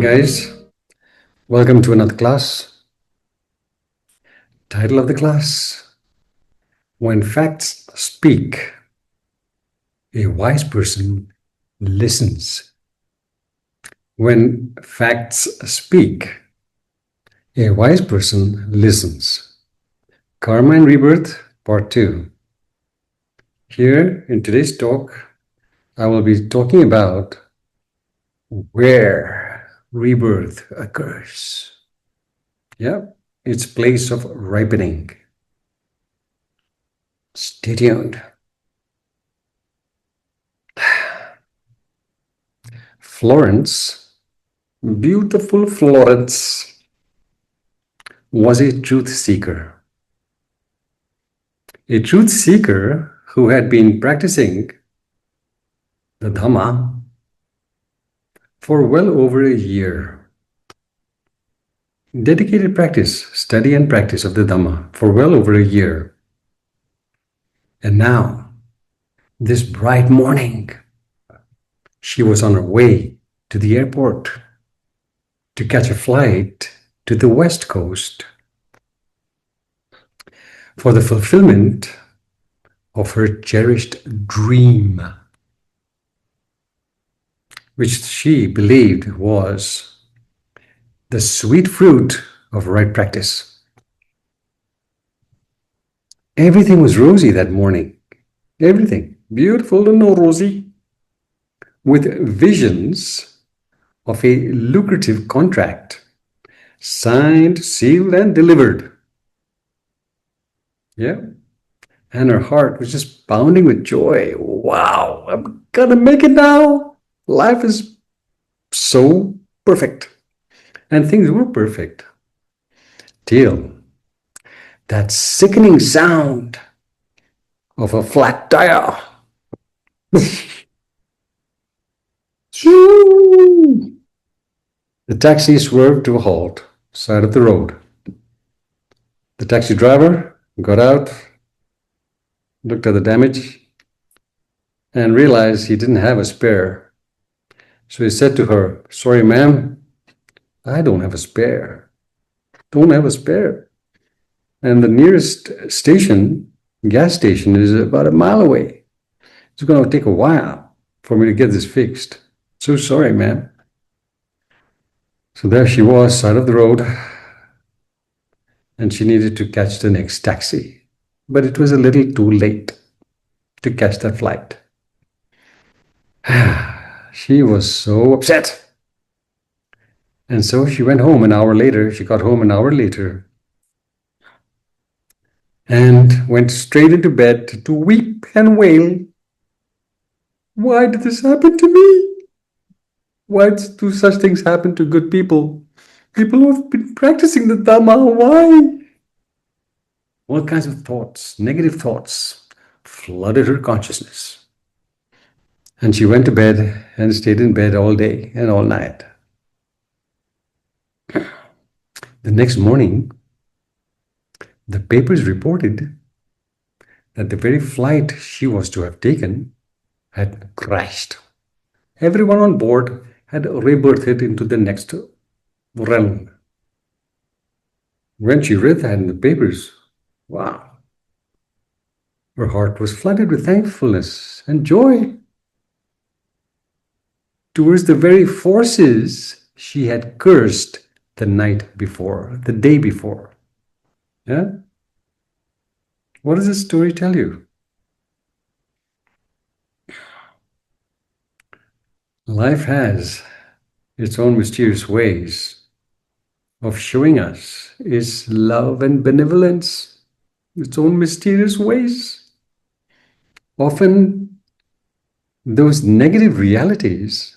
guys, welcome to another class. Title of the class: When Facts Speak, a Wise Person Listens. When facts speak, a wise person listens. Karma and Rebirth, Part 2. Here in today's talk, I will be talking about where rebirth occurs. Yeah, its place of ripening. Stay tuned. Florence, beautiful Florence, was a truth seeker. A truth seeker who had been practicing the Dhamma for well over a year. Dedicated practice, study and practice of the Dhamma for well over a year. And now, this bright morning, she was on her way to the airport to catch a flight to the West Coast for the fulfillment of her cherished dream, which she believed was the sweet fruit of right practice. Everything was rosy that morning. Everything beautiful and rosy, with visions of a lucrative contract signed, sealed, and delivered. Yeah. And her heart was just pounding with joy. Wow, I'm gonna make it now. Life is so perfect. And things were perfect. Till that sickening sound of a flat tire. The taxi swerved to a halt, side of the road. The taxi driver got out, looked at the damage, and realized he didn't have a spare. So he said to her, "Sorry, ma'am, I don't have a spare. Don't have a spare." And the nearest station, gas station, is about a mile away. It's going to take a while for me to get this fixed. So sorry, ma'am. So there she was, side of the road, and she needed to catch the next taxi. But it was a little too late to catch that flight. She was so upset. And so she went home an hour later. She got home an hour later and went straight into bed to weep and wail. Why did this happen to me? Why do such things happen to good people? People who have been practicing the Dhamma, why? All kinds of thoughts, negative thoughts, flooded her consciousness. And she went to bed and stayed in bed all day and all night. The next morning, the papers reported that the very flight she was to have taken had crashed. Everyone on board had rebirthed into the next realm. When she read that in the papers, wow, her heart was flooded with thankfulness and joy towards the very forces she had cursed the night before, the day before. Yeah? What does this story tell you? Life has its own mysterious ways of showing us its love and benevolence, its own mysterious ways. Often, those negative realities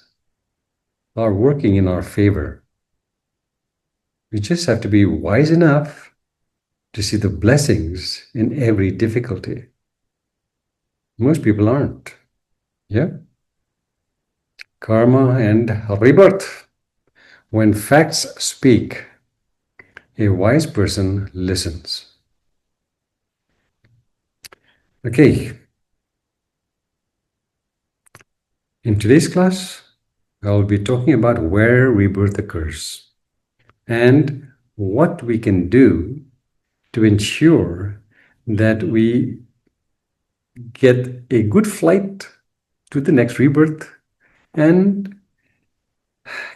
are working in our favor. We just have to be wise enough to see the blessings in every difficulty. Most people aren't. Yeah? Karma and rebirth. When facts speak, a wise person listens. Okay. In today's class, I'll be talking about where rebirth occurs and what we can do to ensure that we get a good flight to the next rebirth and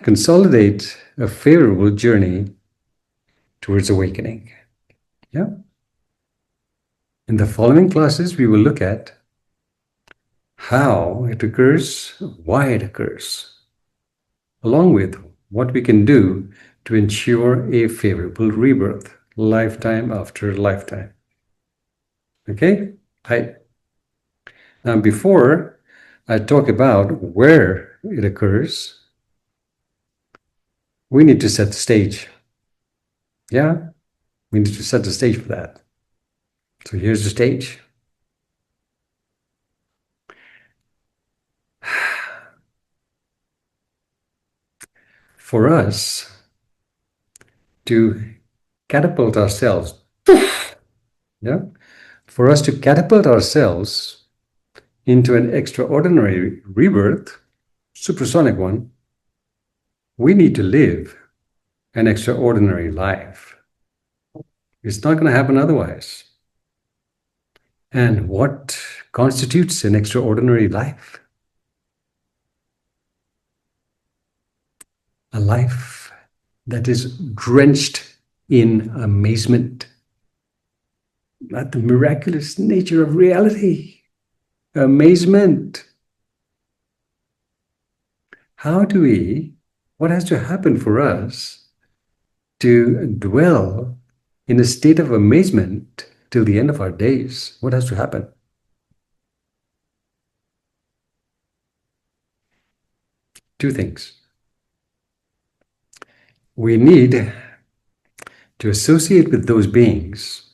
consolidate a favorable journey towards awakening. Yeah. In the following classes, we will look at how it occurs, why it occurs, along with what we can do to ensure a favorable rebirth, lifetime after lifetime. Okay? Hi. Now, before I talk about where it occurs, we need to set the stage. Yeah? We need to set the stage for that. So here's the stage. For us to catapult ourselves, yeah? For us to catapult ourselves into an extraordinary rebirth, supersonic one, we need to live an extraordinary life. It's not going to happen otherwise. And what constitutes an extraordinary life? A life that is drenched in amazement at the miraculous nature of reality. Amazement. What has to happen for us to dwell in a state of amazement till the end of our days? What has to happen? Two things. We need to associate with those beings,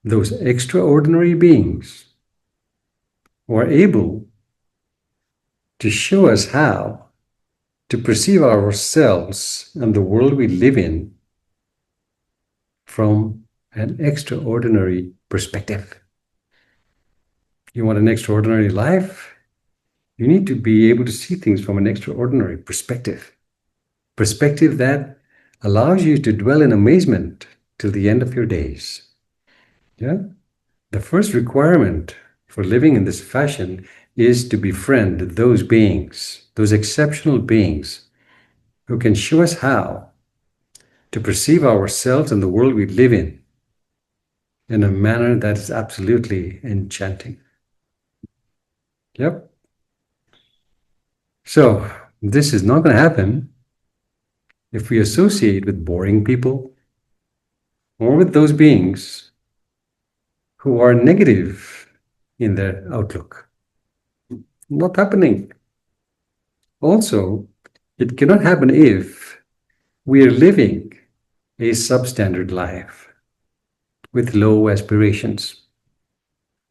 those extraordinary beings who are able to show us how to perceive ourselves and the world we live in from an extraordinary perspective. You want an extraordinary life? You need to be able to see things from an extraordinary perspective. Perspective that allows you to dwell in amazement till the end of your days. Yeah? The first requirement for living in this fashion is to befriend those beings, those exceptional beings who can show us how to perceive ourselves and the world we live in a manner that is absolutely enchanting. Yep. So this is not going to happen if we associate with boring people or with those beings who are negative in their outlook. Not happening. Also, it cannot happen if we are living a substandard life with low aspirations.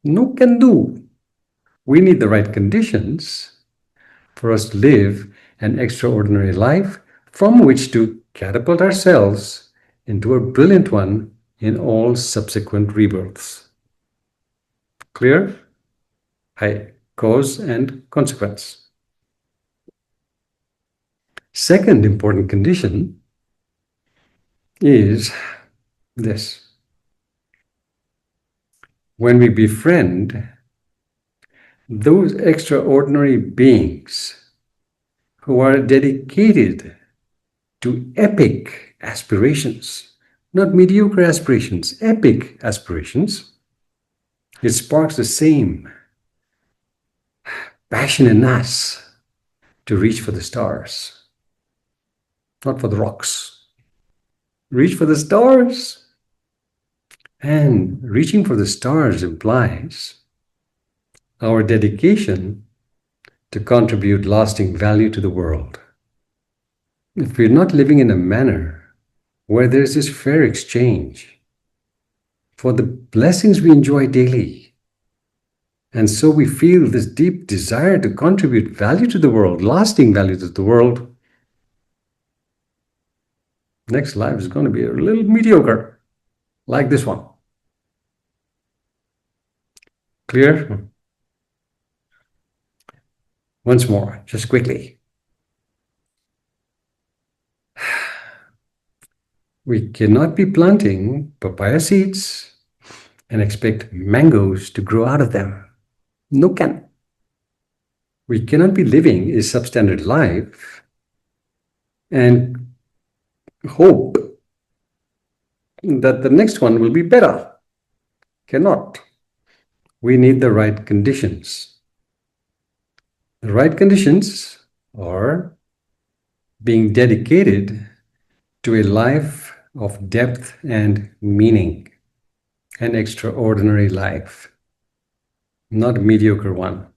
No can do. We need the right conditions for us to live an extraordinary life from which to catapult ourselves into a brilliant one in all subsequent rebirths. Clear? Hi. Cause and consequence. Second important condition is this. When we befriend those extraordinary beings who are dedicated to epic aspirations, not mediocre aspirations, epic aspirations, it sparks the same passion in us to reach for the stars, not for the rocks. Reach for the stars. And reaching for the stars implies our dedication to contribute lasting value to the world. If we're not living in a manner where there's this fair exchange for the blessings we enjoy daily, and so we feel this deep desire to contribute value to the world, lasting value to the world, next life is going to be a little mediocre, like this one. Clear? Once more, just quickly. We cannot be planting papaya seeds and expect mangoes to grow out of them. No can. We cannot be living a substandard life and hope that the next one will be better. Cannot. We need the right conditions. The right conditions are being dedicated to a life of depth and meaning, an extraordinary life, not a mediocre one.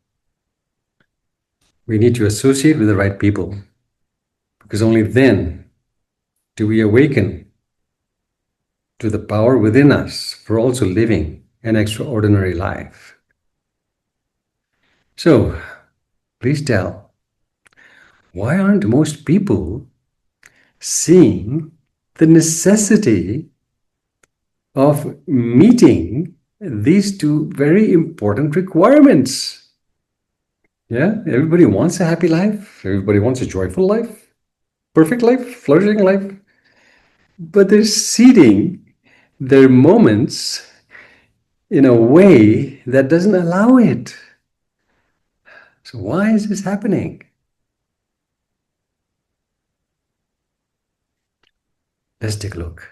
We need to associate with the right people, because only then do we awaken to the power within us for also living an extraordinary life. So, please tell, why aren't most people seeing the necessity of meeting these two very important requirements? Yeah, everybody wants a happy life. Everybody wants a joyful life, perfect life, flourishing life. But they're seeding their moments in a way that doesn't allow it. So why is this happening? Let's take a look.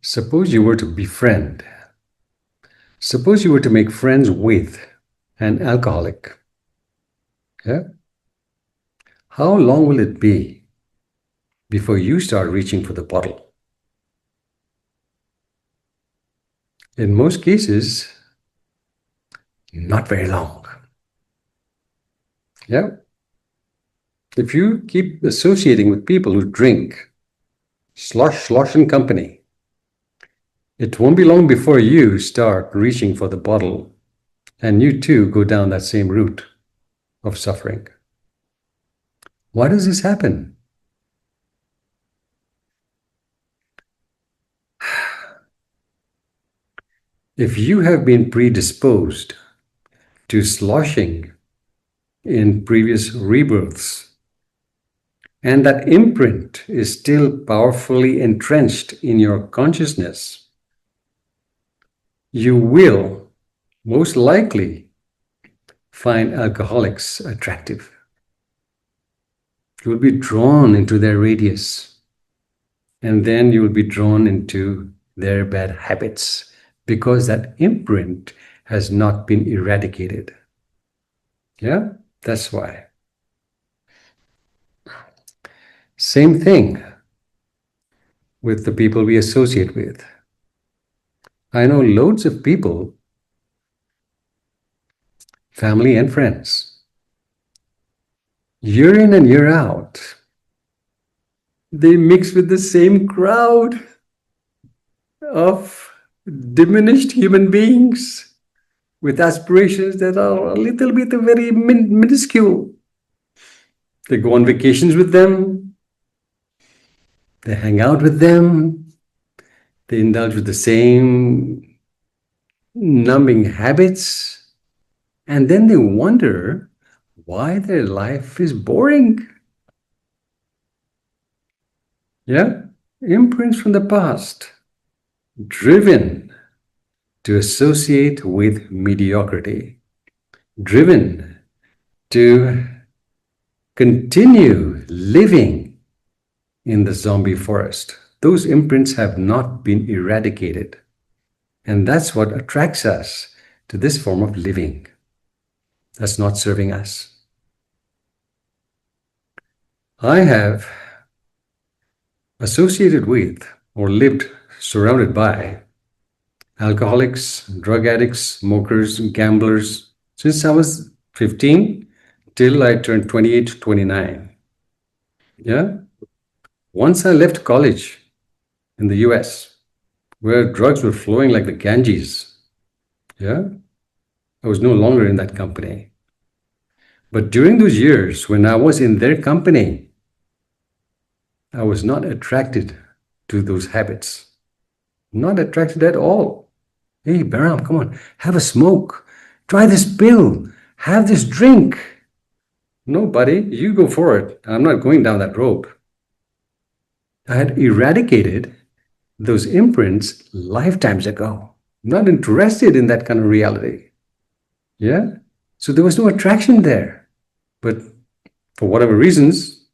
Suppose you were to befriend. Suppose you were to make friends with an alcoholic. Yeah? How long will it be before you start reaching for the bottle? In most cases, not very long. Yeah? If you keep associating with people who drink, slosh and company, it won't be long before you start reaching for the bottle and you too go down that same route of suffering. Why does this happen? If you have been predisposed to sloshing in previous rebirths, and that imprint is still powerfully entrenched in your consciousness, you will most likely find alcoholics attractive. You will be drawn into their radius, and then you will be drawn into their bad habits because that imprint has not been eradicated. Yeah, that's why. Same thing with the people we associate with. I know loads of people, family and friends, year in and year out, they mix with the same crowd of diminished human beings with aspirations that are a little bit very minuscule. They go on vacations with them, they hang out with them, they indulge with the same numbing habits, and then they wonder why their life is boring. Yeah, imprints from the past, driven to associate with mediocrity, driven to continue living in the zombie forest. Those imprints have not been eradicated. And that's what attracts us to this form of living that's not serving us. I have associated with or lived surrounded by alcoholics, drug addicts, smokers, gamblers since I was 15 till I turned 28, 29. Yeah. Once I left college in the US, where drugs were flowing like the Ganges, yeah, I was no longer in that company. But during those years when I was in their company, I was not attracted to those habits. Not attracted at all. Hey, Behram, come on, have a smoke. Try this pill. Have this drink. No, buddy, you go for it. I'm not going down that road. I had eradicated those imprints lifetimes ago. Not interested in that kind of reality. Yeah? So there was no attraction there. But for whatever reasons,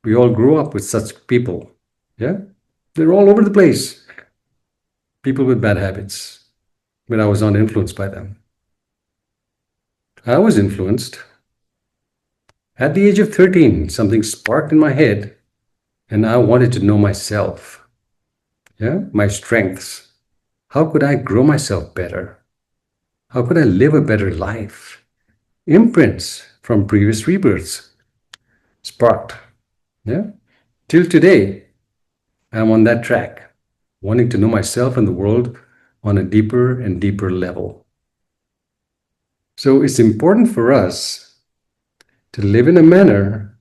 we all grew up with such people. Yeah? They're all over the place. People with bad habits. But I was not influenced by them. I was influenced. At the age of 13, something sparked in my head, and I wanted to know myself. Yeah? My strengths. How could I grow myself better? How could I live a better life? Imprints from previous rebirths sparked. Yeah. Till today, I'm on that track, wanting to know myself and the world on a deeper and deeper level. So it's important for us to live in a manner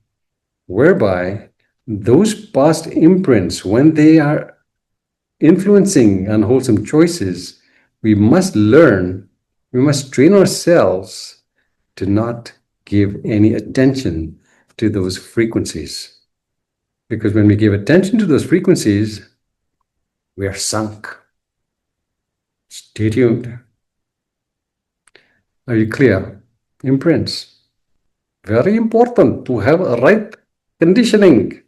whereby those past imprints, when they are influencing unwholesome choices, we must learn, we must train ourselves to not give any attention to those frequencies. Because when we give attention to those frequencies, we are sunk. Stay tuned. Are you clear? Imprints. Very important to have a right conditioning.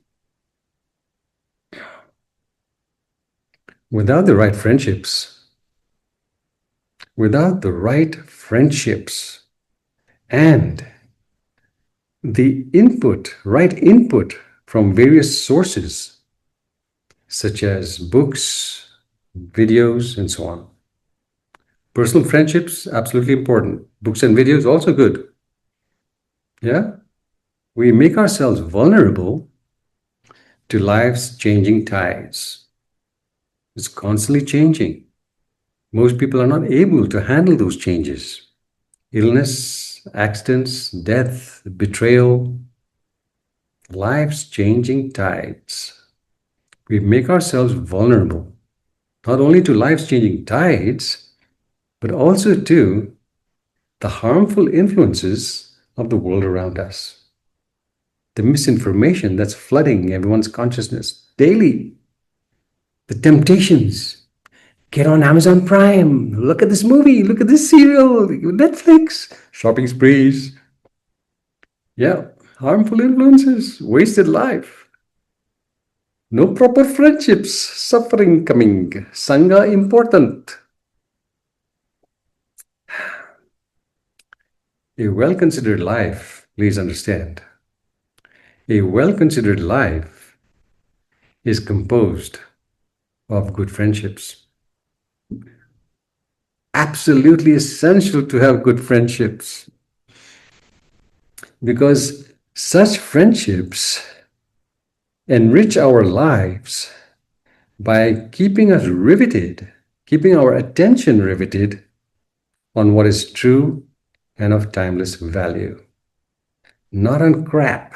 Without the right friendships, and the right input from various sources, such as books, videos, and so on. Personal friendships, absolutely important. Books and videos, also good. Yeah? We make ourselves vulnerable to life's changing tides. It's constantly changing. Most people are not able to handle those changes. Illness, accidents, death, betrayal, life's changing tides. We make ourselves vulnerable, not only to life's changing tides, but also to the harmful influences of the world around us. The misinformation that's flooding everyone's consciousness daily. The temptations. Get on Amazon Prime. Look at this movie. Look at this serial. Netflix. Shopping sprees. Yeah, harmful influences. Wasted life. No proper friendships. Suffering coming. Sangha important. A well-considered life, please understand. A well-considered life is composed of good friendships. Absolutely essential to have good friendships, because such friendships enrich our lives by keeping us riveted, keeping our attention riveted on what is true and of timeless value, not on crap,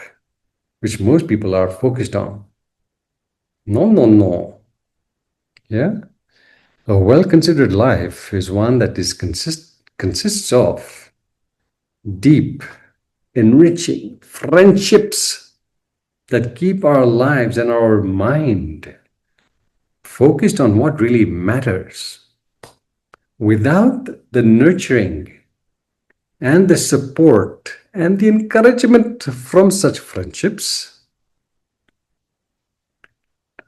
which most people are focused on. No, no, no. Yeah? A well-considered life is one that consists of deep, enriching friendships that keep our lives and our mind focused on what really matters. Without the nurturing and the support and the encouragement from such friendships,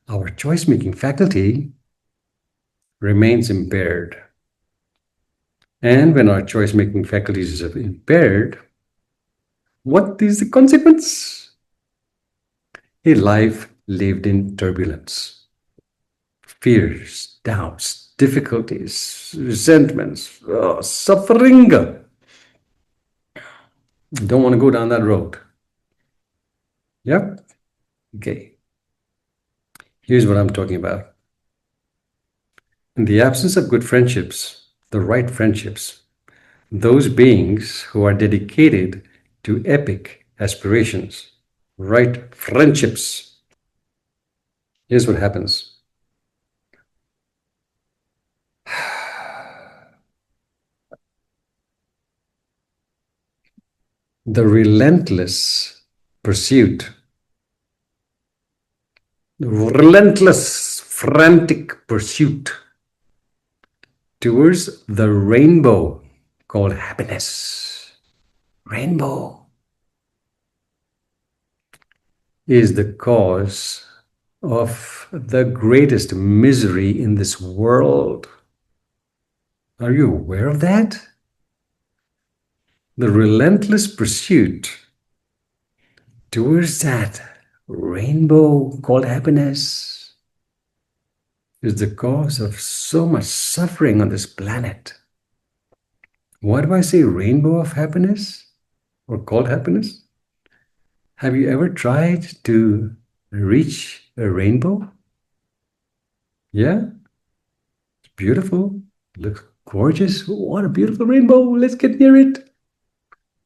our choice-making faculty remains impaired. And when our choice-making faculties are impaired, what is the consequence? A life lived in turbulence, fears, doubts, difficulties, resentments, suffering. Don't want to go down that road. Yep. Okay. Here's what I'm talking about. In the absence of good friendships, the right friendships, those beings who are dedicated to epic aspirations, right friendships, here's what happens. the relentless pursuit, the relentless, frantic pursuit towards the rainbow called happiness. Rainbow is the cause of the greatest misery in this world. Are you aware of that? The relentless pursuit towards that rainbow called happiness is the cause of so much suffering on this planet. Why do I say rainbow of happiness or called happiness? Have you ever tried to reach a rainbow? Yeah, it's beautiful. Looks gorgeous. What a beautiful rainbow. Let's get near it.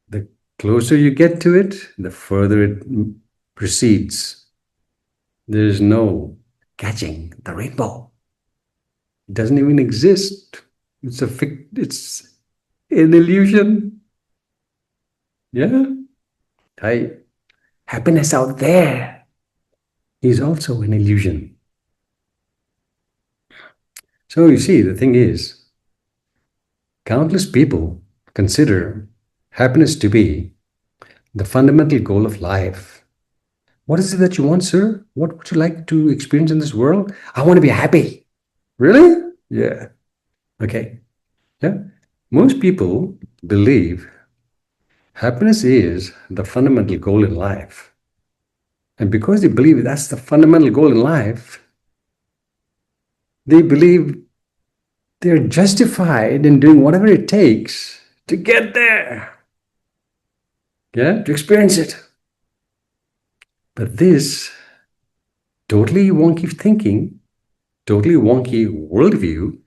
The closer you get to it, the further it proceeds. There's no catching the rainbow. It doesn't even exist. It's an illusion. Yeah. Happiness out there is also an illusion. So you see, the thing is, countless people consider happiness to be the fundamental goal of life. What is it that you want, sir? What would you like to experience in this world? I want to be happy. Really? Yeah. Okay. Yeah. Most people believe happiness is the fundamental goal in life. And because they believe that's the fundamental goal in life, they believe they're justified in doing whatever it takes to get there. Yeah, to experience it. But this totally wonky thinking, totally wonky worldview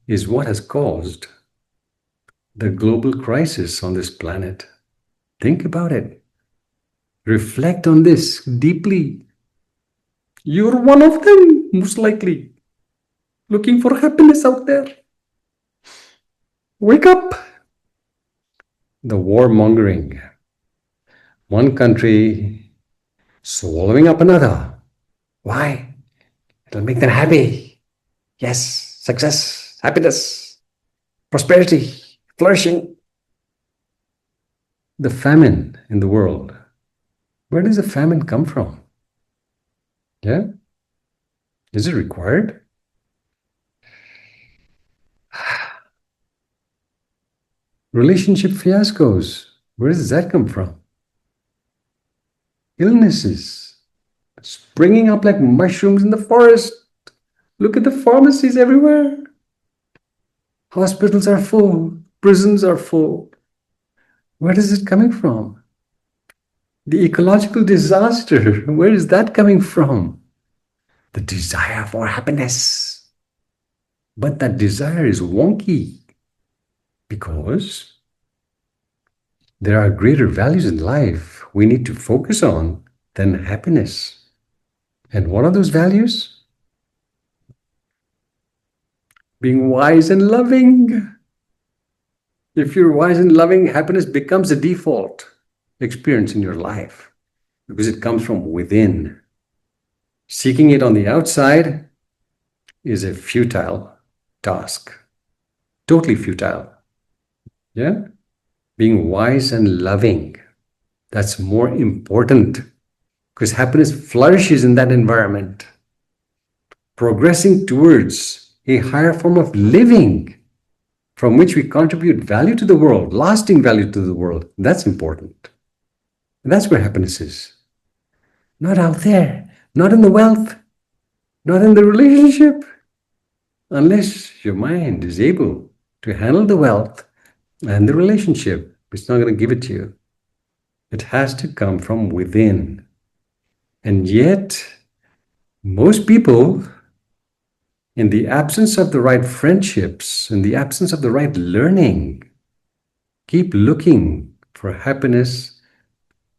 is what has caused the global crisis on this planet. Think about it. Reflect on this deeply. You're one of them, most likely, looking for happiness out there. Wake up. The warmongering. One country swallowing up another. Why? It'll make them happy. Yes, success, happiness, prosperity, flourishing. The famine in the world. Where does the famine come from? Yeah? Is it required? Relationship fiascos. Where does that come from? Illnesses springing up like mushrooms in the forest. Look at the pharmacies everywhere. Hospitals are full. Prisons are full. Where is it coming from? The ecological disaster. Where is that coming from? The desire for happiness. But that desire is wonky because there are greater values in life we need to focus on than happiness. And what are those values? Being wise and loving. If you're wise and loving, happiness becomes the default experience in your life because it comes from within. Seeking it on the outside is a futile task. Totally futile. Yeah? Being wise and loving, that's more important because happiness flourishes in that environment. Progressing towards a higher form of living from which we contribute value to the world, lasting value to the world, that's important. And that's where happiness is. Not out there, not in the wealth, not in the relationship. Unless your mind is able to handle the wealth and the relationship, it's not going to give it to you. It has to come from within. And yet, most people, in the absence of the right friendships, in the absence of the right learning, keep looking for happiness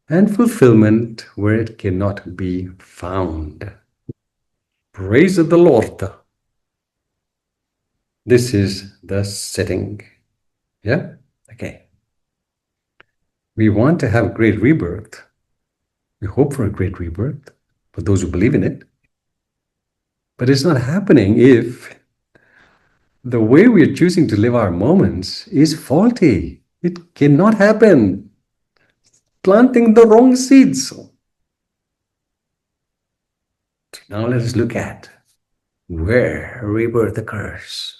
and fulfillment where it cannot be found. Praise the Lord. This is the setting. Yeah? Okay. We want to have great rebirth. We hope for a great rebirth for those who believe in it. But it's not happening if the way we are choosing to live our moments is faulty. It cannot happen. Planting the wrong seeds. Now let us look at where rebirth occurs.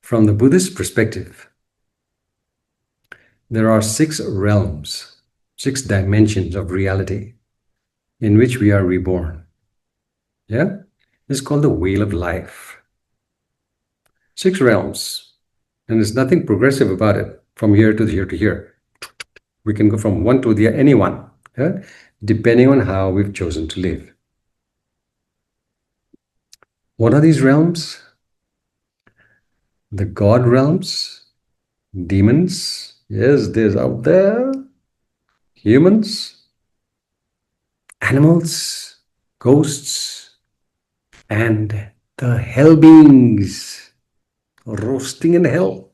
From the Buddhist perspective, there are 6 realms, 6 dimensions of reality in which we are reborn. Yeah? It's called the wheel of life. 6 realms. And there's nothing progressive about it from here to here to here. We can go from one to the any one, yeah? Depending on how we've chosen to live. What are these realms? The God realms, demons, yes, there's out there, humans, animals, ghosts, and the hell beings roasting in hell.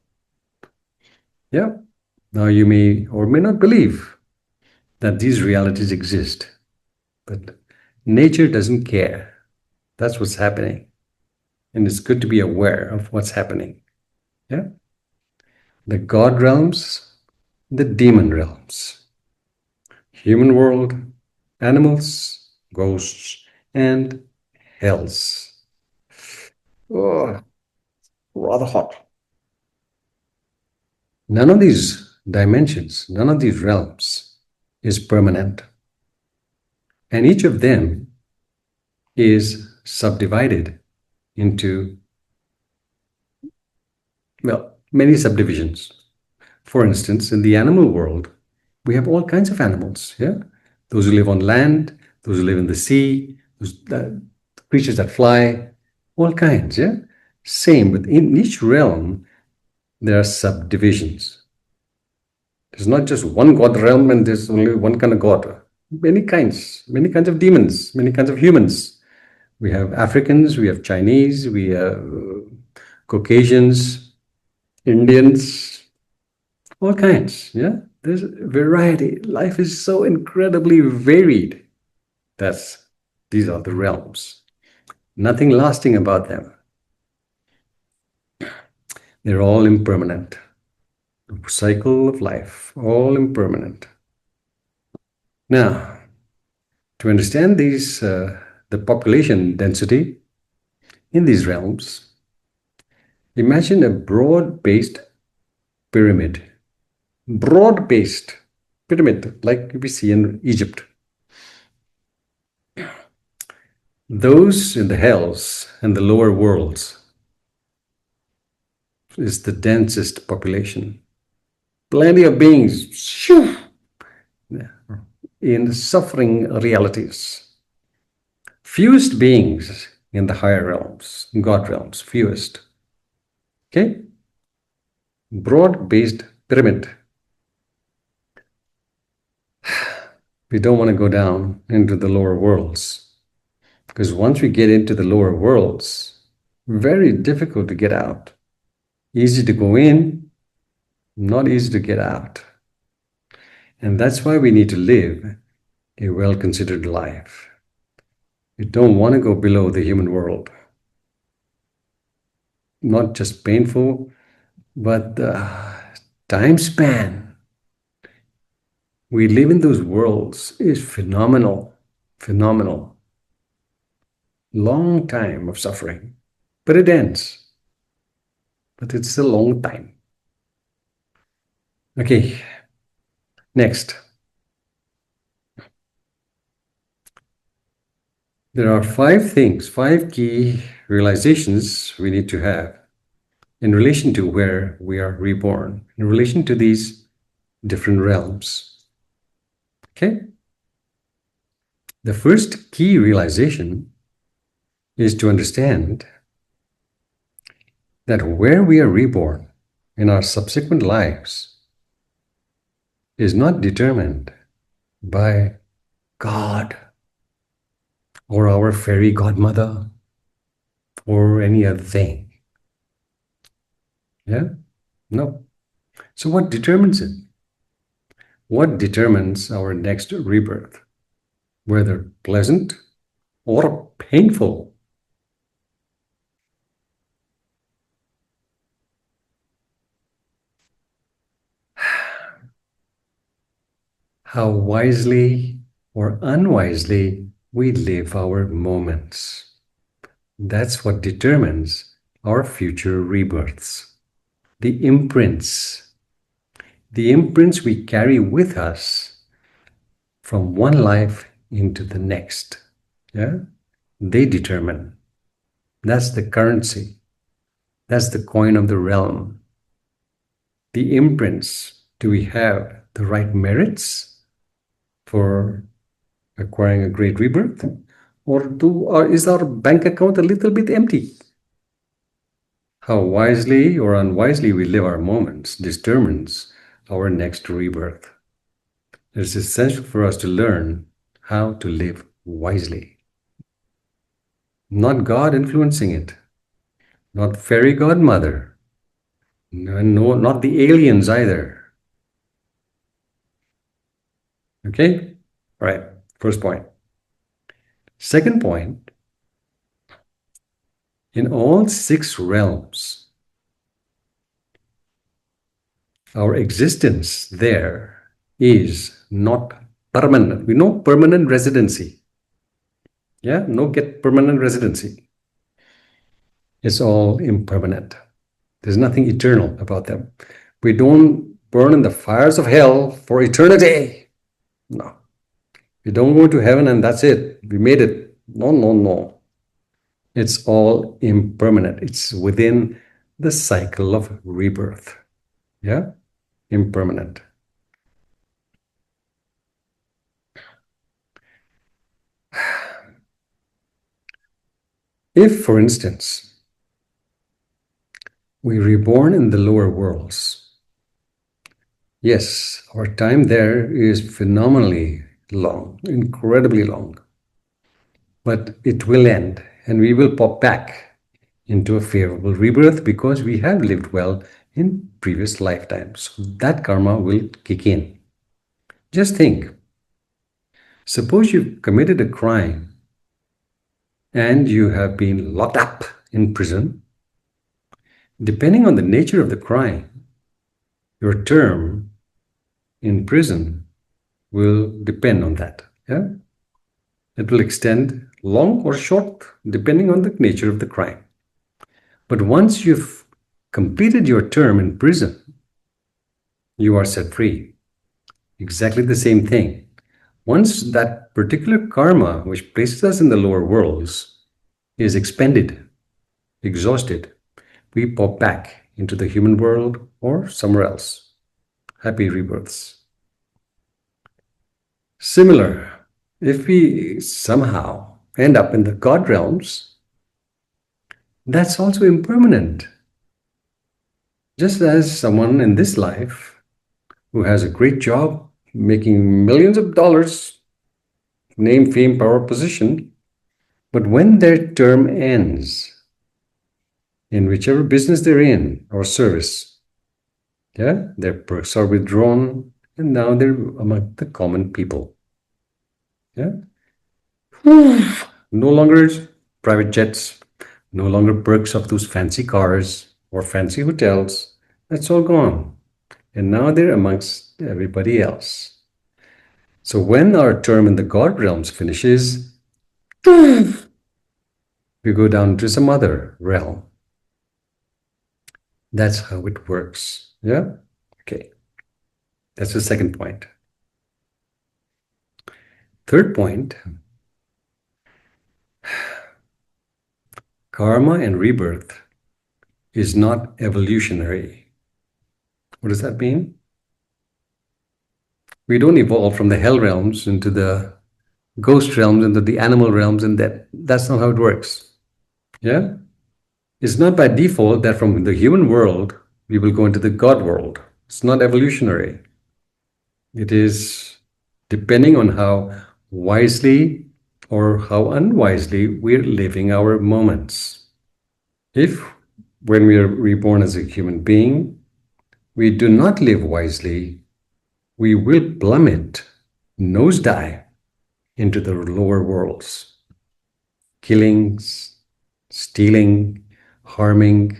Yeah. Now you may or may not believe that these realities exist, but nature doesn't care. That's what's happening. And it's good to be aware of what's happening. Yeah. The God realms, the demon realms, human world, animals, ghosts, and hells. Oh, rather hot. None of these dimensions, none of these realms is permanent. And each of them is subdivided into, well, many subdivisions. For instance, in the animal world, we have all kinds of animals, yeah? Those who live on land, those who live in the sea, those creatures that fly, all kinds, yeah? Same, but in each realm, there are subdivisions. There's not just one god realm and there's only one kind of god. Many kinds of demons, many kinds of humans. We have Africans, we have Chinese, we have Caucasians, Indians, all kinds, yeah? There's variety. Life is so incredibly varied. These are the realms. Nothing lasting about them. They're all impermanent. The cycle of life, all impermanent. Now, to understand these, the population density in these realms, imagine a broad-based pyramid. Broad-based pyramid, like we see in Egypt. Those in the hells and the lower worlds is the densest population. Plenty of beings in suffering realities. Fewest beings in the higher realms, God realms, fewest. Okay? Broad-based pyramid. We don't want to go down into the lower worlds, because once we get into the lower worlds, very difficult to get out. Easy to go in, not easy to get out. And that's why we need to live a well-considered life. We don't want to go below the human world. Not just painful, but the time span we live in those worlds is phenomenal. Phenomenal. Long time of suffering, but it ends. But it's a long time. Okay, next. There are 5 things, 5 key realizations we need to have in relation to where we are reborn, in relation to these different realms. Okay? The first key realization is to understand that where we are reborn in our subsequent lives is not determined by God or our fairy godmother or any other thing. Yeah? No. So what determines it? What determines our next rebirth? Whether pleasant or painful? How wisely or unwisely we live our moments. That's what determines our future rebirths. The imprints. The imprints we carry with us from one life into the next. Yeah? They determine. That's the currency. That's the coin of the realm. The imprints. Do we have the right merits for acquiring a great rebirth? Or is our bank account a little bit empty? How wisely or unwisely we live our moments determines our next rebirth. It's essential for us to learn how to live wisely. Not God influencing it, not fairy godmother, no, not the aliens either. Okay? All right, first point. Second point, in all six realms, our existence there is not permanent. We know permanent residency. Yeah, no get permanent residency. It's all impermanent. There's nothing eternal about them. We don't burn in the fires of hell for eternity. No. We don't go to heaven and that's it. We made it. No, no, no. It's all impermanent. It's within the cycle of rebirth. Yeah? Impermanent. If, for instance, we reborn in the lower worlds, yes, our time there is phenomenally long, incredibly long. But it will end and we will pop back into a favorable rebirth because we have lived well in previous lifetimes. So that karma will kick in. Just think, suppose you've committed a crime and you have been locked up in prison. Depending on the nature of the crime, your term in prison will depend on that. Yeah? It will extend long or short depending on the nature of the crime. But once you've completed your term in prison, you are set free. Exactly the same thing. Once that particular karma, which places us in the lower worlds, is expended, exhausted, we pop back into the human world or somewhere else. Happy rebirths. Similar, if we somehow end up in the God realms, that's also impermanent. Just as someone in this life who has a great job, making millions of dollars, name, fame, power, position, but when their term ends, in whichever business they're in or service, yeah, their perks are withdrawn and now they're among the common people. Yeah. No longer private jets, no longer perks of those fancy cars or fancy hotels. That's all gone. And now they're amongst everybody else. So when our term in the God realms finishes, we go down to some other realm. That's how it works. Yeah? Okay. That's the second point. Third point, karma and rebirth is not evolutionary. What does that mean? We don't evolve from the hell realms into the ghost realms, into the animal realms, and that's not how it works. Yeah? It's not by default that from the human world, we will go into the God world. It's not evolutionary. It is depending on how wisely or how unwisely we're living our moments. If, when we are reborn as a human being, we do not live wisely, we will plummet, nosedive into the lower worlds. Killings, stealing, harming,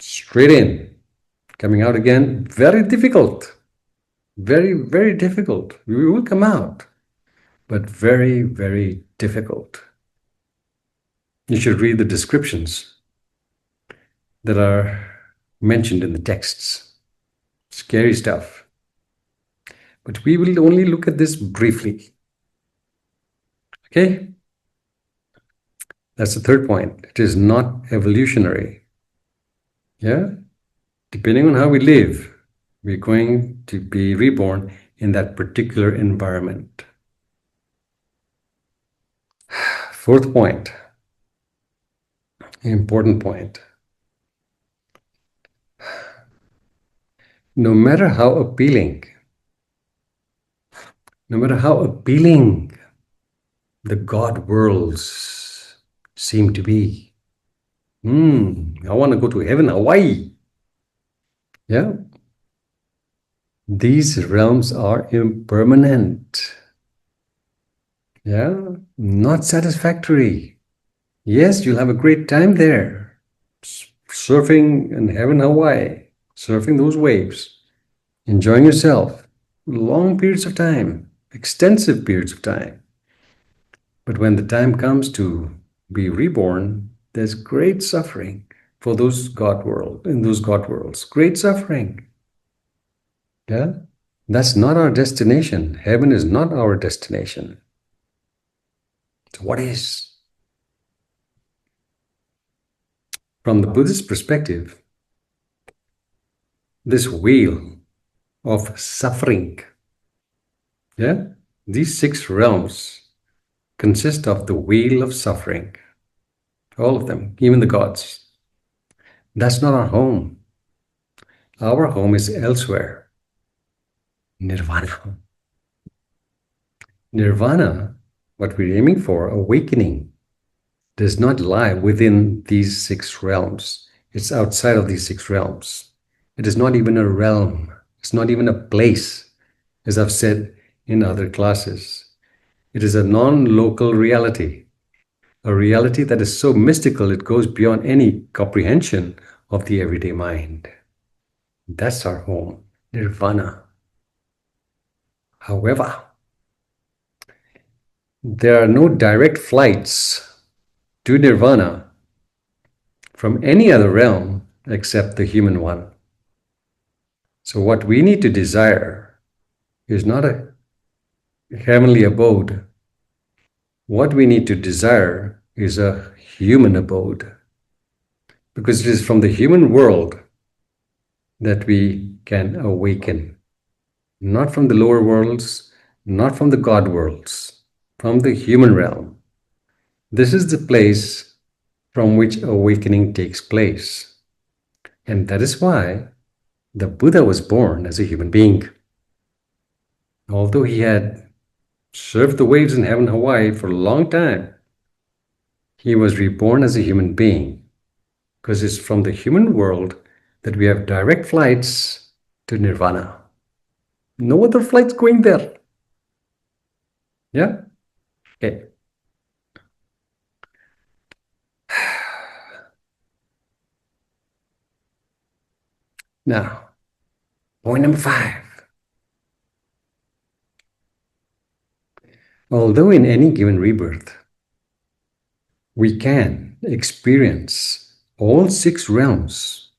straight in, coming out again, very difficult. Very, very difficult. We will come out, but very, very difficult. You should read the descriptions that are mentioned in the texts. Scary stuff. But we will only look at this briefly. Okay? That's the third point. It is not evolutionary. Yeah? Depending on how we live, we're going to be reborn in that particular environment. Fourth point, important point. No matter how appealing the God worlds seem to be. I want to go to heaven, Hawaii. Yeah. These realms are impermanent. Yeah. Not satisfactory. Yes, you'll have a great time there. Surfing in heaven, Hawaii. Surfing those waves. Enjoying yourself. Long periods of time. Extensive periods of time. But when the time comes to be reborn, there's great suffering for those God world, in those God worlds. Great suffering. Yeah? That's not our destination. Heaven is not our destination. So what is? From the Buddhist perspective, this wheel of suffering, yeah? These 6 realms consist of the wheel of suffering. All of them, even the gods. That's not our home. Our home is elsewhere. Nirvana. Nirvana, what we're aiming for, awakening, does not lie within these 6 realms. It's outside of these 6 realms. It is not even a realm. It's not even a place, as I've said in other classes. It is a non-local reality, a reality that is so mystical it goes beyond any comprehension of the everyday mind. That's our home, Nirvana. However, there are no direct flights to Nirvana from any other realm except the human one. So what we need to desire is not a heavenly abode. What we need to desire is a human abode, because it is from the human world that we can awaken, not from the lower worlds, not from the God worlds, from the human realm. This is the place from which awakening takes place. And that is why the Buddha was born as a human being. Although he had surfed the waves in heaven, Hawaii for a long time, he was reborn as a human being, because it's from the human world that we have direct flights to Nirvana. No other flights going there. Yeah? Okay. Now, point number 5. Although in any given rebirth, we can experience all 6 realms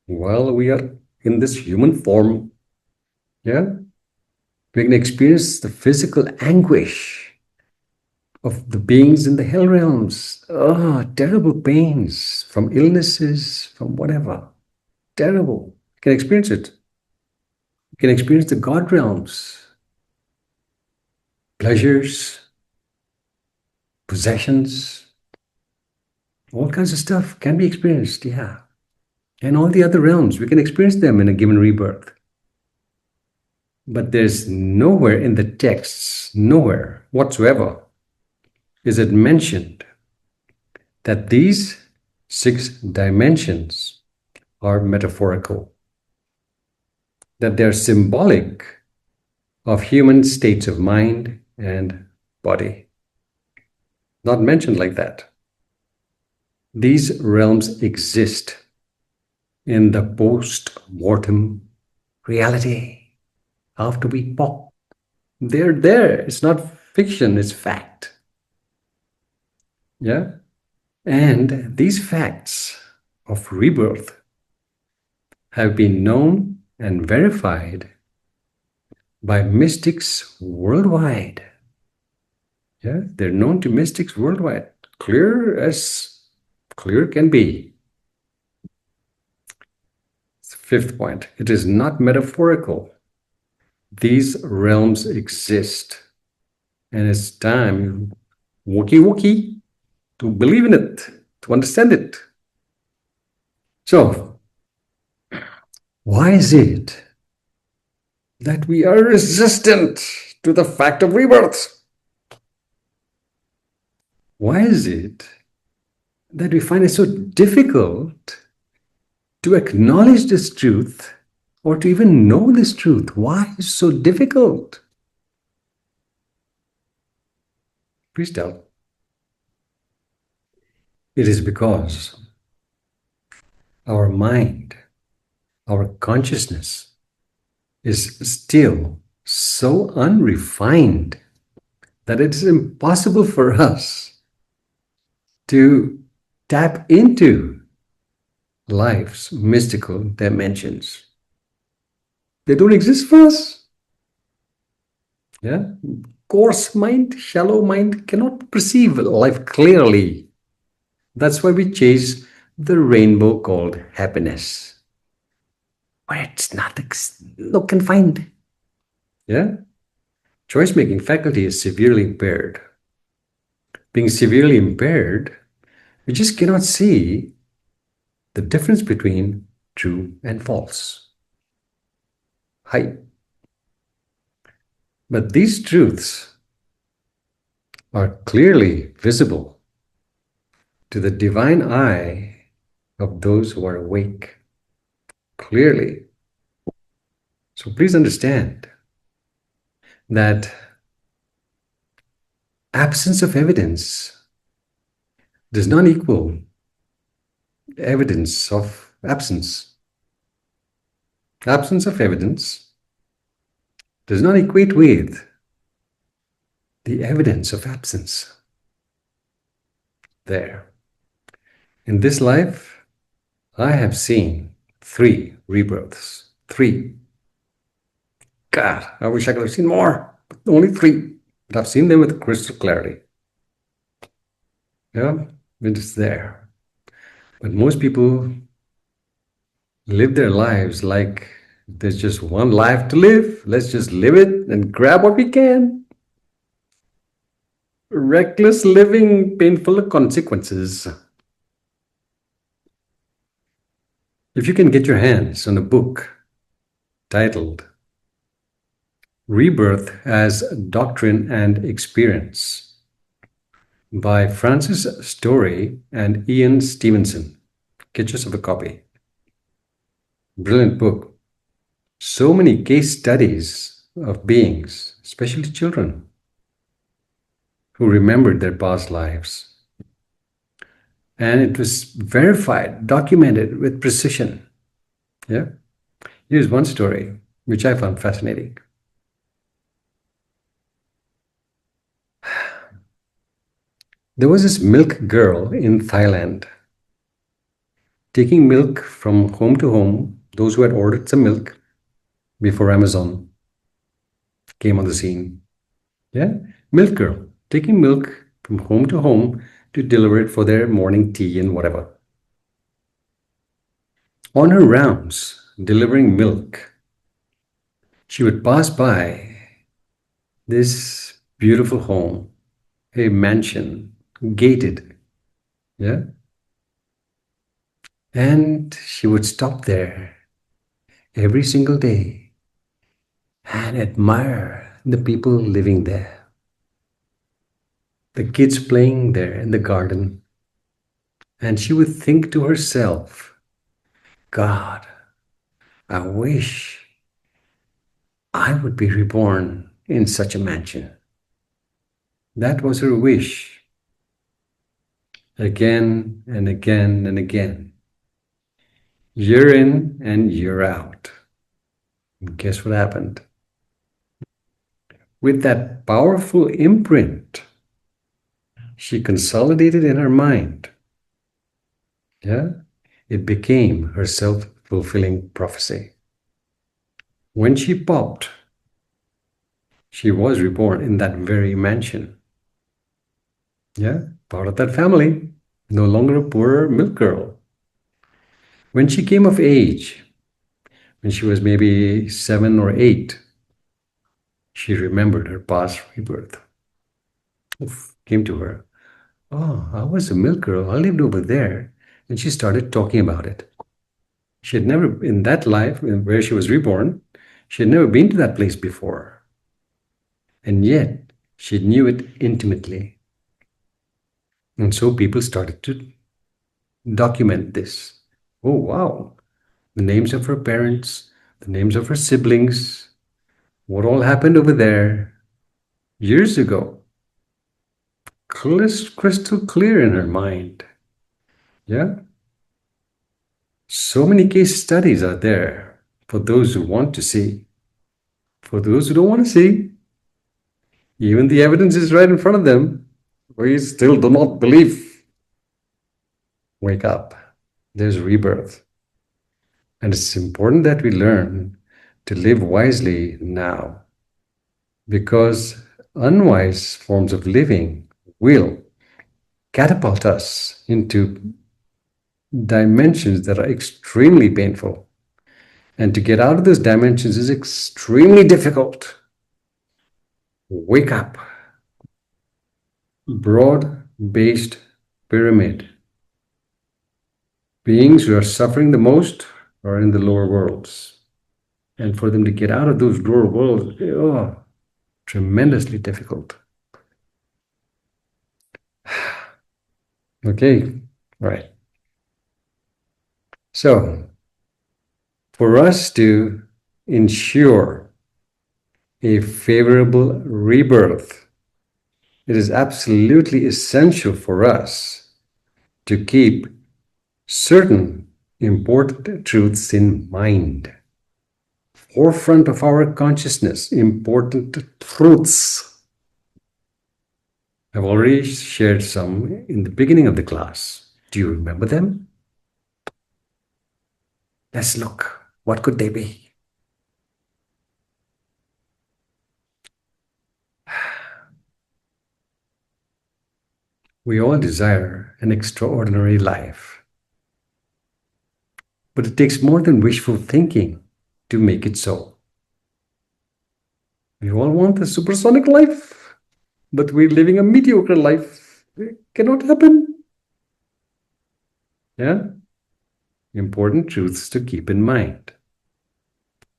while we are in this human form. Yeah? We can experience the physical anguish of the beings in the hell realms. Oh, terrible pains from illnesses, from whatever. Terrible. You can experience it. You can experience the God realms. Pleasures, possessions, all kinds of stuff can be experienced, yeah. And all the other realms, we can experience them in a given rebirth. But there's nowhere in the texts, nowhere whatsoever, is it mentioned that these 6 dimensions are metaphorical, that they're symbolic of human states of mind and body. Not mentioned like that. These realms exist in the post-mortem reality after we pop. They're there. It's not fiction, it's fact. Yeah? And these facts of rebirth have been known and verified by mystics worldwide. Yeah, they're known to mystics worldwide, clear as clear can be. Fifth point, it is not metaphorical. These realms exist, and it's time, wookie, to believe in it, to understand it. So, why is it that we are resistant to the fact of rebirth? Why is it that we find it so difficult to acknowledge this truth or to even know this truth? Why is it so difficult? Please tell. It is because our mind, our consciousness is still so unrefined that it is impossible for us to tap into life's mystical dimensions. They don't exist for us. Yeah? Coarse mind, shallow mind cannot perceive life clearly. That's why we chase the rainbow called happiness, where it's not confined. Yeah? Choice-making faculty is severely impaired. Being severely impaired, we just cannot see the difference between true and false. Heighten. But these truths are clearly visible to the divine eye of those who are awake. Clearly. So please understand that absence of evidence does not equal evidence of absence. Absence of evidence does not equate with the evidence of absence. There. In this life, I have seen 3 rebirths. 3. God, I wish I could have seen more. But only 3. But I've seen them with crystal clarity. Yeah, it is there. But most people live their lives like there's just one life to live. Let's just live it and grab what we can. Reckless living, painful consequences. If you can get your hands on a book titled Rebirth as Doctrine and Experience by Francis Story and Ian Stevenson, get yourself a copy. Brilliant book. So many case studies of beings, especially children, who remembered their past lives. And it was verified, documented with precision. Yeah. Here's one story which I found fascinating. There was this milk girl in Thailand taking milk from home to home, those who had ordered some milk before Amazon came on the scene. Yeah, milk girl taking milk from home to home to deliver it for their morning tea and whatever. On her rounds, delivering milk, she would pass by this beautiful home, a mansion, gated. Yeah. And she would stop there every single day and admire the people living there. The kids playing there in the garden, And she would think to herself, God, I wish I would be reborn in such a mansion. That was her wish, again and again and again, year in and year out. And guess what happened? With that powerful imprint, she consolidated in her mind. Yeah, it became her self-fulfilling prophecy. When she popped, she was reborn in that very mansion. Yeah, part of that family, no longer a poor milk girl. When she came of age, when she was maybe 7 or 8, she remembered her past rebirth. Oof, came to her. Oh, I was a milk girl. I lived over there. And she started talking about it. She had never, in that life where she was reborn, she had never been to that place before. And yet, she knew it intimately. And so people started to document this. Oh, wow. The names of her parents, the names of her siblings, what all happened over there years ago. Crystal clear in her mind. Yeah. So many case studies are there for those who want to see. For those who don't want to see, even the evidence is right in front of them. We still do not believe. Wake up. There's rebirth. And it's important that we learn to live wisely now, because unwise forms of living will catapult us into dimensions that are extremely painful. And to get out of those dimensions is extremely difficult. Wake up. Broad-based pyramid. Beings who are suffering the most are in the lower worlds. And for them to get out of those lower worlds, oh, tremendously difficult. Okay, right. So, for us to ensure a favorable rebirth, it is absolutely essential for us to keep certain important truths in mind. Forefront of our consciousness, important truths. I've already shared some in the beginning of the class. Do you remember them? Let's look. What could they be? We all desire an extraordinary life. But it takes more than wishful thinking to make it so. We all want a supersonic life, but we're living a mediocre life. It cannot happen. Yeah? Important truths to keep in mind.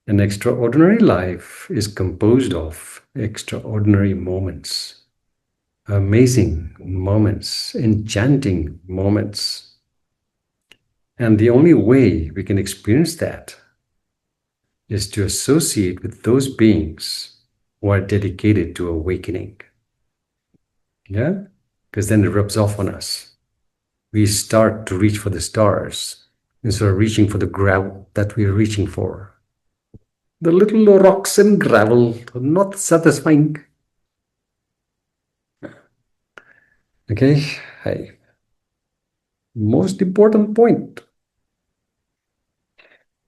An extraordinary life is composed of extraordinary moments, amazing moments, enchanting moments. And the only way we can experience that is to associate with those beings who are dedicated to awakening. Yeah? Because then it rubs off on us. We start to reach for the stars instead of reaching for the gravel that we're reaching for. The little rocks and gravel are not satisfying. Okay, hey. Most important point.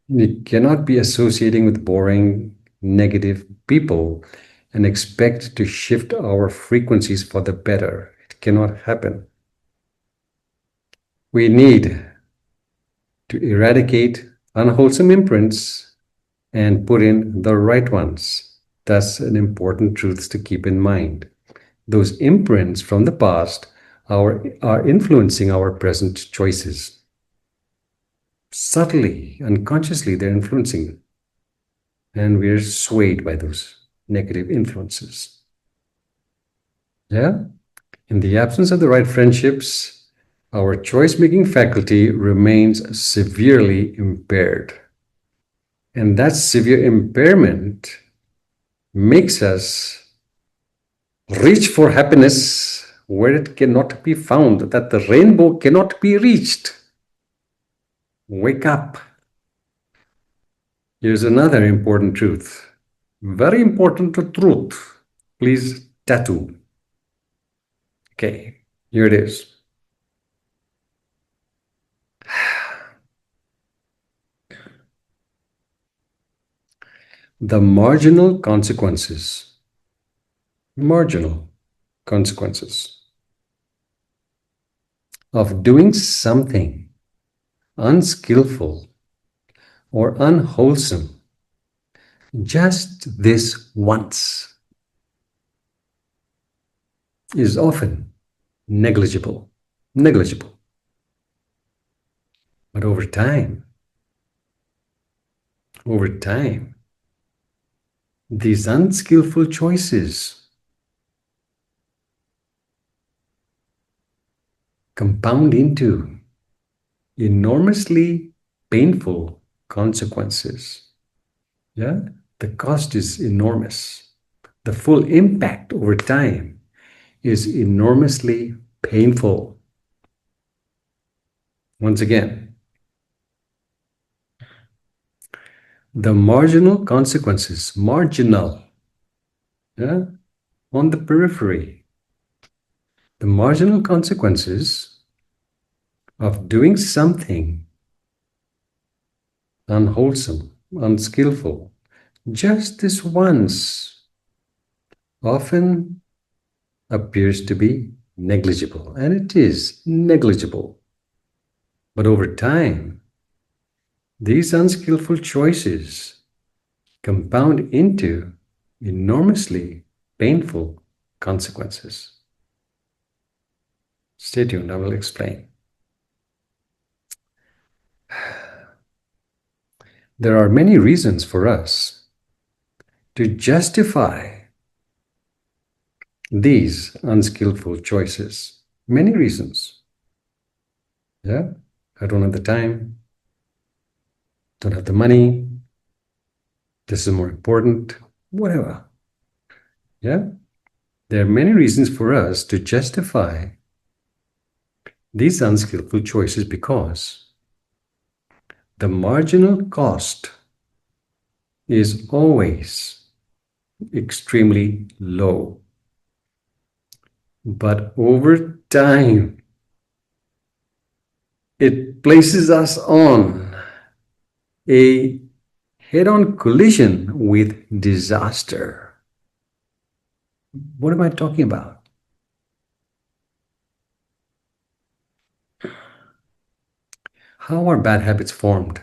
We cannot be associating with boring, negative people and expect to shift our frequencies for the better. It cannot happen. We need to eradicate unwholesome imprints and put in the right ones. That's an important truth to keep in mind. Those imprints from the past are influencing our present choices. Subtly, unconsciously, they're influencing. And we're swayed by those negative influences. Yeah? In the absence of the right friendships, our choice-making faculty remains severely impaired. And that severe impairment makes us reach for happiness where it cannot be found, that the rainbow cannot be reached. Wake up. Here's another important truth. Very important truth. Please tattoo. Okay, here it is. The marginal consequences of doing something unskillful or unwholesome just this once is often negligible. But over time, these unskillful choices compound into enormously painful consequences. Yeah, the cost is enormous. The full impact over time is enormously painful. Once again, the marginal consequences, yeah, on the periphery, the marginal consequences of doing something unwholesome, unskillful, just this once, often appears to be negligible, and it is negligible. But over time, these unskillful choices compound into enormously painful consequences. Stay tuned, I will explain. There are many reasons for us to justify these unskillful choices. Many reasons. Yeah, I don't have the time, don't have the money, this is more important, whatever. Yeah, there are many reasons for us to justify these unskillful choices because the marginal cost is always extremely low. But over time, it places us on a head-on collision with disaster. What am I talking about? How are bad habits formed?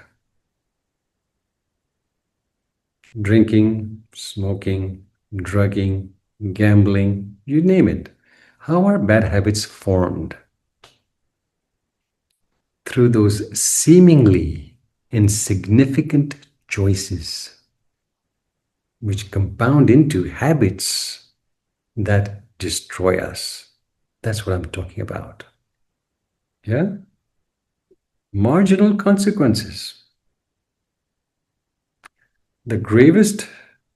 Drinking, smoking, drugging, gambling, you name it. How are bad habits formed? Through those seemingly insignificant choices, which compound into habits that destroy us. That's what I'm talking about. Yeah? Marginal consequences. The gravest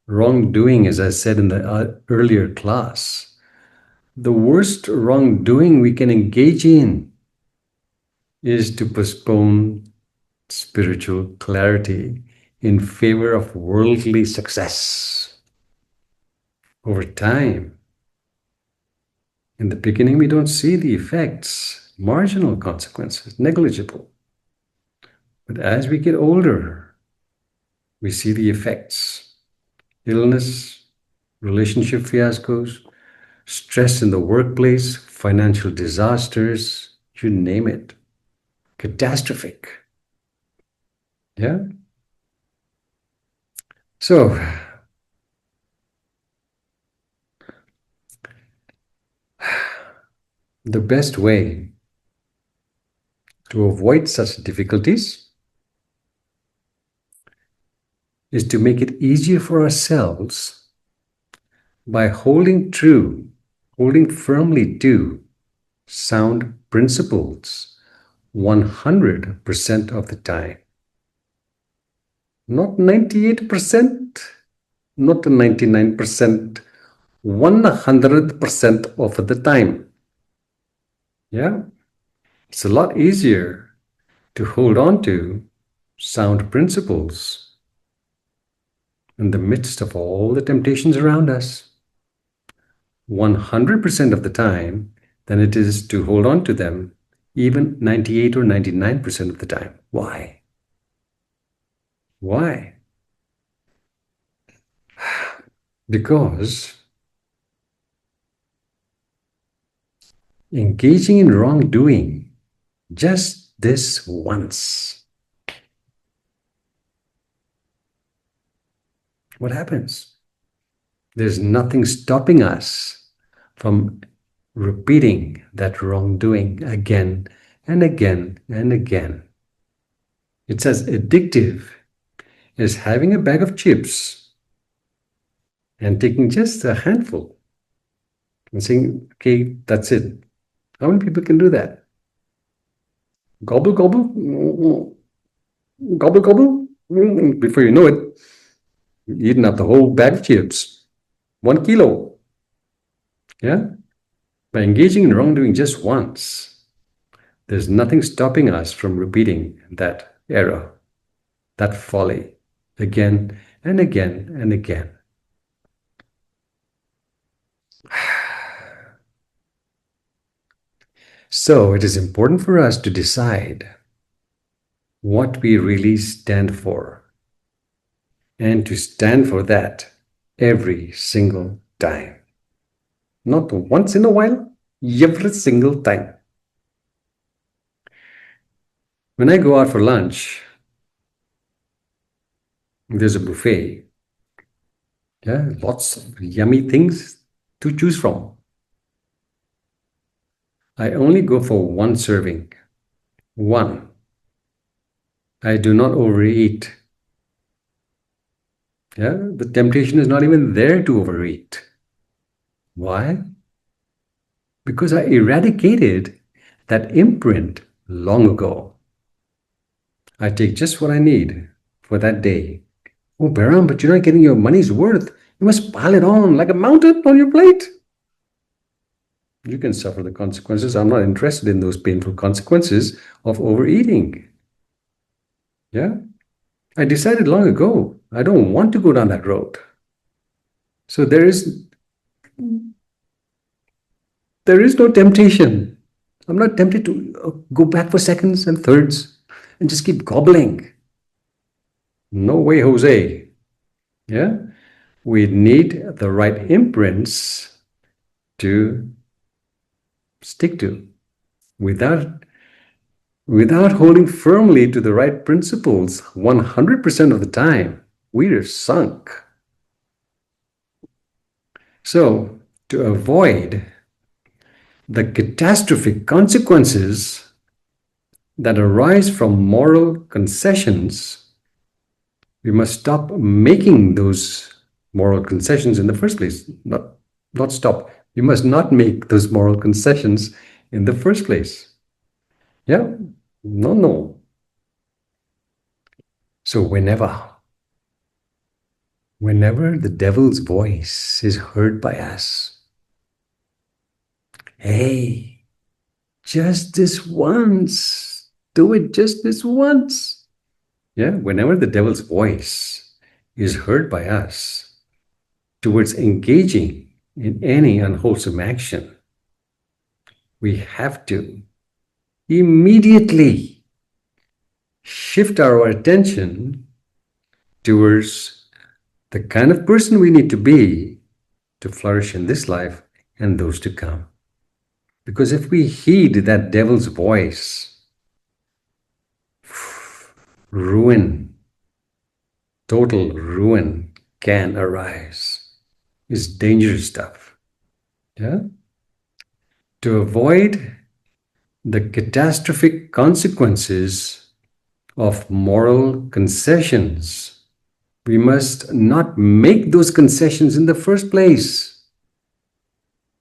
wrongdoing, as I said in the earlier class, the worst wrongdoing we can engage in is to postpone spiritual clarity in favor of worldly success. Over time, in the beginning, we don't see the effects, marginal consequences, negligible. But as we get older, we see the effects, illness, relationship fiascos, stress in the workplace, financial disasters, you name it, catastrophic. Yeah? So, the best way to avoid such difficulties is to make it easier for ourselves by holding firmly to sound principles 100% of the time. Not 98%, not 99%, 100% of the time. Yeah, it's a lot easier to hold on to sound principles in the midst of all the temptations around us 100% of the time than it is to hold on to them even 98 or 99% of the time. Why? Why? Because engaging in wrongdoing just this once, what happens? There's nothing stopping us from repeating that wrongdoing again and again and again. It's as addictive as having a bag of chips and taking just a handful and saying, okay, that's it. How many people can do that? Gobble, gobble, gobble, gobble. Before you know it, you've eaten up the whole bag of chips. 1 kilo. Yeah? By engaging in wrongdoing just once, there's nothing stopping us from repeating that error, that folly, again and again and again. So it is important for us to decide what we really stand for and to stand for that every single time. Not once in a while, every single time. When I go out for lunch, there's a buffet. Yeah, lots of yummy things to choose from. I only go for one serving. One. I do not overeat. Yeah, the temptation is not even there to overeat. Why? Because I eradicated that imprint long ago. I take just what I need for that day. Oh, Behram, but you're not getting your money's worth. You must pile it on like a mountain on your plate. You can suffer the consequences. I'm not interested in those painful consequences of overeating. Yeah? I decided long ago, I don't want to go down that road. So there is no temptation. I'm not tempted to go back for seconds and thirds and just keep gobbling. No way, Jose. Yeah? We need the right imprints to stick to. Without holding firmly to the right principles 100% of the time, we are sunk. So, to avoid the catastrophic consequences that arise from moral concessions, we must stop making those moral concessions in the first place. Not stop. We must not make those moral concessions in the first place. Yeah? No. So whenever the devil's voice is heard by us, hey, just this once, do it just this once. Yeah, whenever the devil's voice is heard by us towards engaging in any unwholesome action, we have to immediately shift our attention towards the kind of person we need to be to flourish in this life and those to come. Because if we heed that devil's voice, ruin, total ruin can arise. It's dangerous stuff. Yeah? To avoid the catastrophic consequences of moral concessions, we must not make those concessions in the first place.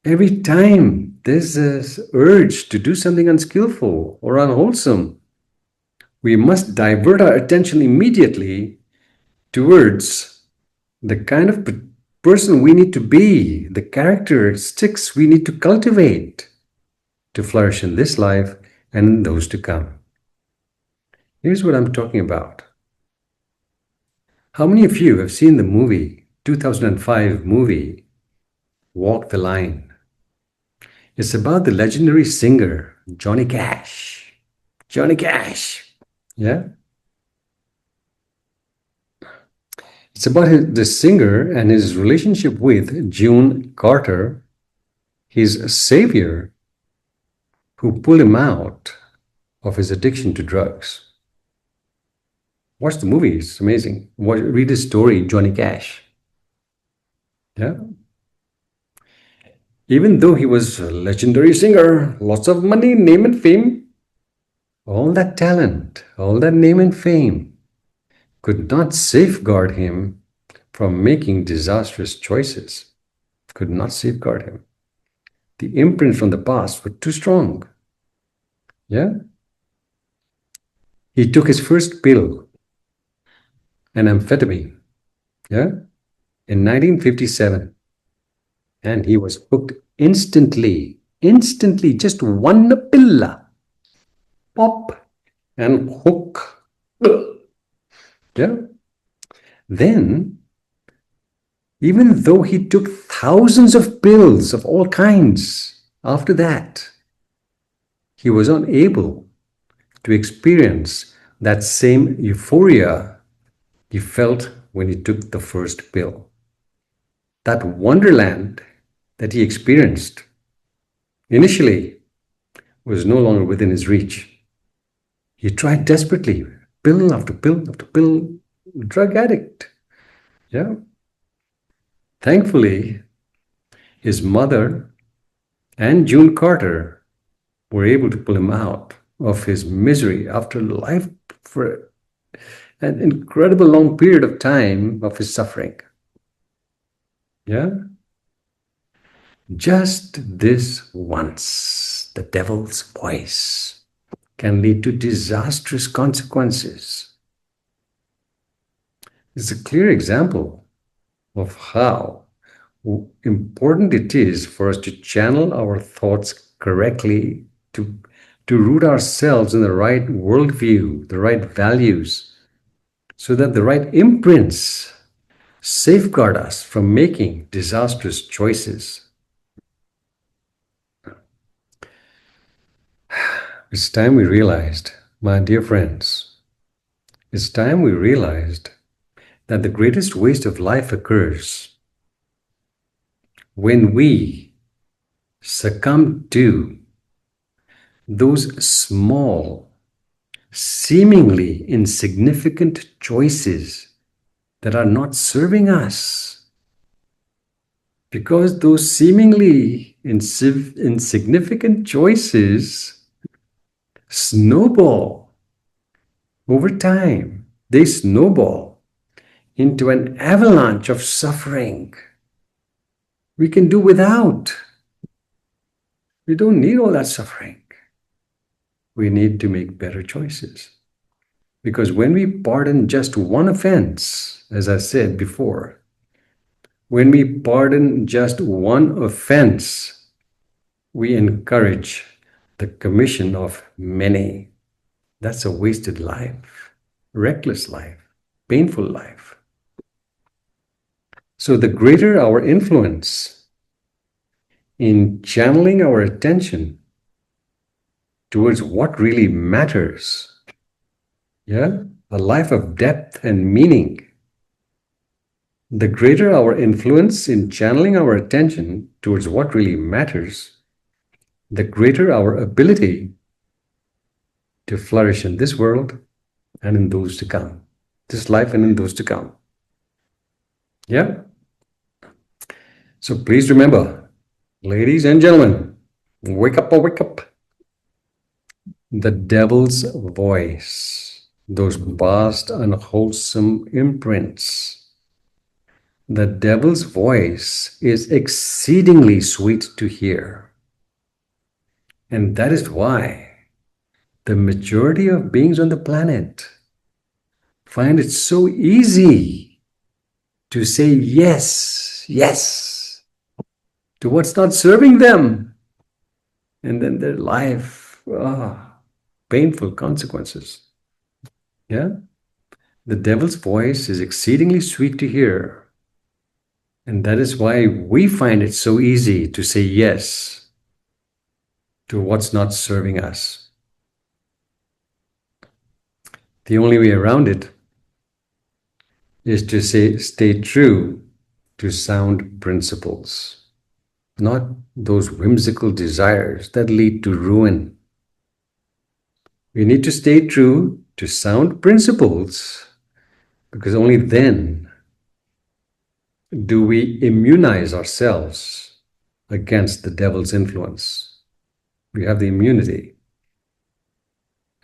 Every time there's this urge to do something unskillful or unwholesome, we must divert our attention immediately towards the kind of person we need to be, the characteristics we need to cultivate to flourish in this life and in those to come. Here's what I'm talking about. How many of you have seen the movie, 2005 movie, Walk the Line? It's about the legendary singer, Johnny Cash. Johnny Cash. Yeah? It's about the singer and his relationship with June Carter, his savior, who pulled him out of his addiction to drugs. Watch the movie, it's amazing. Read his story, Johnny Cash. Yeah. Even though he was a legendary singer, lots of money, name and fame, all that talent, all that name and fame could not safeguard him from making disastrous choices. Could not safeguard him. The imprints from the past were too strong. Yeah. He took his first pill, an amphetamine, yeah, in 1957, and he was hooked instantly, just one pill, pop, and hook. Yeah. Then, even though he took thousands of pills of all kinds after that, he was unable to experience that same euphoria he felt when he took the first pill. That wonderland that he experienced initially was no longer within his reach. He tried desperately, pill after pill after pill, drug addict. Yeah. Thankfully, his mother and June Carter were able to pull him out of his misery after life for an incredible long period of time of his suffering. Yeah? Just this once, the devil's voice can lead to disastrous consequences. It's a clear example of how important it is for us to channel our thoughts correctly, to root ourselves in the right worldview, the right values, so that the right imprints safeguard us from making disastrous choices. It's time we realized, my dear friends, it's time we realized that the greatest waste of life occurs when we succumb to those small, seemingly insignificant choices that are not serving us. Because those seemingly insignificant choices snowball over time. They snowball into an avalanche of suffering we can do without. We don't need all that suffering. We need to make better choices. Because when we pardon just one offense, as I said before, when we pardon just one offense, we encourage the commission of many. That's a wasted life, reckless life, painful life. So the greater our influence in channeling our attention towards what really matters, yeah, a life of depth and meaning, the greater our influence in channeling our attention towards what really matters, the greater our ability to flourish in this world and in those to come. This life and in those to come. Yeah? So please remember, ladies and gentlemen, wake up, wake up. The devil's voice, those vast, unwholesome imprints, The devil's voice is exceedingly sweet to hear. And that is why the majority of beings on the planet find it so easy to say yes, yes to what's not serving them. And then their life, painful consequences. Yeah? The devil's voice is exceedingly sweet to hear. And that is why we find it so easy to say yes to what's not serving us. The only way around it is to stay true to sound principles, not those whimsical desires that lead to ruin. We need to stay true to sound principles, because only then do we immunize ourselves against the devil's influence. We have the immunity.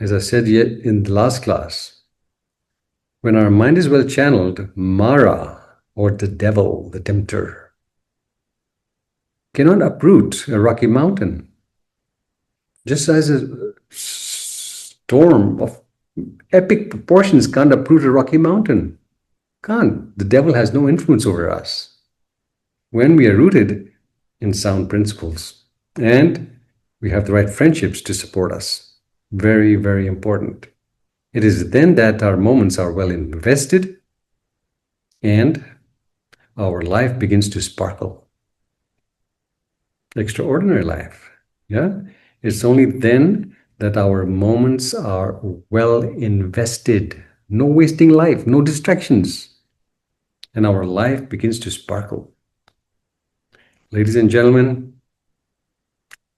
As I said yet in the last class, when our mind is well channeled, Mara, or the devil, the tempter, cannot uproot a rocky mountain. Just as a storm of epic proportions can't uproot a rocky mountain. Can't. The devil has no influence over us when we are rooted in sound principles and we have the right friendships to support us. Very, very important. It is then that our moments are well invested and our life begins to sparkle. Extraordinary life. Yeah? It's only then that our moments are well invested. No wasting life, no distractions. And our life begins to sparkle. Ladies and gentlemen,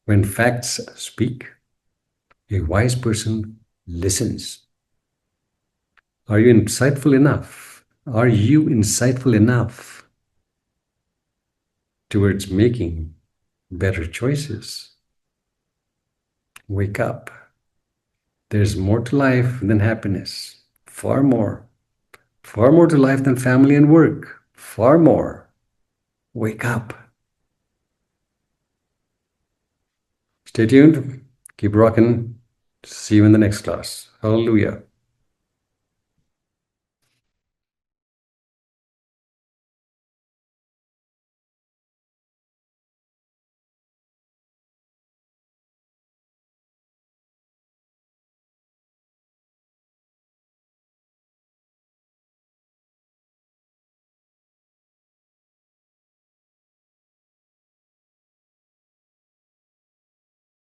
when facts speak, a wise person listens. Are you insightful enough? Are you insightful enough towards making better choices? Wake up. There's more to life than happiness. Far more. Far more to life than family and work. Far more. Wake up. Stay tuned. Keep rocking. See you in the next class. Hallelujah.